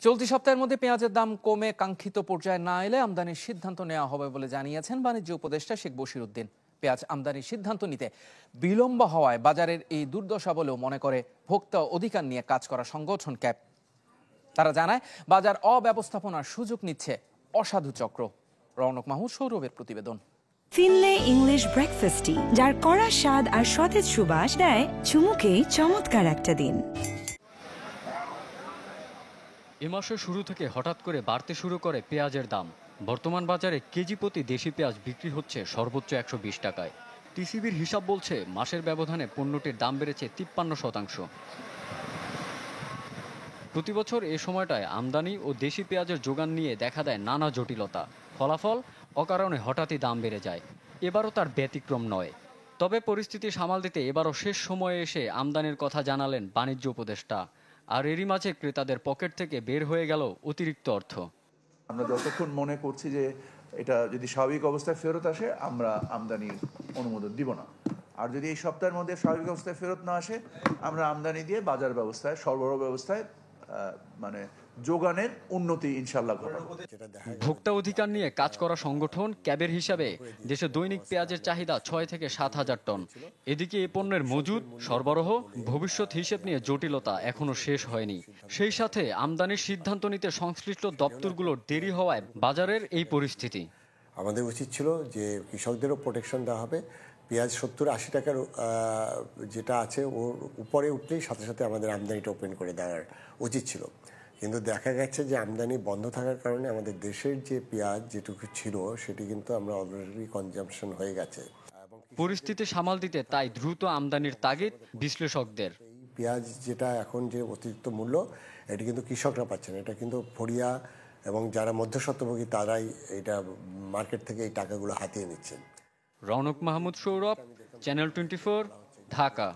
চলতি সপ্তাহের মধ্যে পেঁয়াজের দাম কমে কাঙ্ক্ষিত পর্যায়ে না এলে আমদানির সিদ্ধান্ত নেওয়া হবে বলে জানিয়েছেন বাণিজ্য উপদেষ্টা শেখ বশিরউদ্দিন। পেঁয়াজ আমদানির সিদ্ধান্ত নিতে বিলম্ব হওয়ায় বাজারের এই দুর্দশা বলেও মনে করে ভোক্তা অধিকার নিয়ে কাজ করা সংগঠন ক্যাব। তারা জানায় বাজার অব্যবস্থাপনার সুযোগ নিচ্ছে অসাধু চক্র। রৌনক মাহমুদ, সৌরভের প্রতিবেদন। ফিনলে ইংলিশ ব্রেকফাস্ট, যার কড়া স্বাদ আর সতেজ সুবাস দেয় চুমুকে চমৎকার একটা দিন। এ মাসের শুরু থেকে হঠাৎ করে বাড়তে শুরু করে পেঁয়াজের দাম। বর্তমান বাজারে কেজি প্রতি দেশি পেঁয়াজ বিক্রি হচ্ছে সর্বোচ্চ 120 টাকায়। টিসিবির হিসাব বলছে মাসের ব্যবধানে পণ্যটির দাম বেড়েছে 53%। প্রতি বছর এ সময়টায় আমদানি ও দেশি পেঁয়াজের যোগান নিয়ে দেখা দেয় নানা জটিলতা। ফলাফল, অকারণে হঠাৎই দাম বেড়ে যায়। এবারও তার ব্যতিক্রম নয়। তবে পরিস্থিতি সামাল দিতে এবারও শেষ সময়ে এসে আমদানির কথা জানালেন বাণিজ্য উপদেষ্টা। আর এরই মাঝে ক্রেতাদের পকেট থেকে বের হয়ে গেল অতিরিক্ত অর্থ। আমরা যতক্ষণ মনে করছি যে এটা যদি স্বাভাবিক অবস্থায় ফেরত আসে, আমরা আমদানির অনুমোদন দিব না। আর যদি এই সপ্তাহের মধ্যে স্বাভাবিক অবস্থায় ফেরত না আসে, আমরা আমদানি দিয়ে বাজার ব্যবস্থায়, সরবরাহ ব্যবস্থায় যোগানের উন্নতি ইনশাল্লাহ ঘটাবো। ভোক্তা অধিকার নিয়ে কাজ করা সংগঠন ক্যাবের হিসাবে দেশে দৈনিক পেঁয়াজের চাহিদা 6 থেকে 7,000 টন। এদিকে এ পণ্যের মজুদ, সরবরাহ, ভবিষ্যৎ হিসেব নিয়ে জটিলতা এখনো শেষ হয়নি। সেই সাথে আমদানির সিদ্ধান্ত নিতে সংশ্লিষ্ট দপ্তরগুলোর দেরি হওয়ায় বাজারের এই পরিস্থিতি। আমাদের উচিত ছিল যে কৃষকদেরও প্রোটেকশন দেওয়া হবে। পেঁয়াজ 70-80 টাকার যেটা আছে ওর উপরে উঠলেই সাথে সাথে আমাদের আমদানিটা ওপেন করে দেওয়ার উচিত ছিল। কিন্তু দেখা গেছে যে আমদানি বন্ধ থাকার কারণে আমাদের দেশের যে পেঁয়াজ যেটুকু ছিল সেটি কিন্তু আমরা অলরেডি কনজাম্পশন হয়ে গেছে। পরিস্থিতি সামাল দিতে তাই দ্রুত আমদানির তাগিদ বিশ্লেষকদের। পেঁয়াজ যেটা এখন যে অতিরিক্ত মূল্য, এটি কিন্তু কৃষকরা পাচ্ছেন, এটা কিন্তু ফড়িয়া এবং যারা মধ্যস্বত্বভোগী তারাই এটা মার্কেট থেকে এই টাকাগুলো হাতিয়ে নিচ্ছেন। রৌনক মাহমুদ, সৌরভ, চ্যানেল 24, ঢাকা।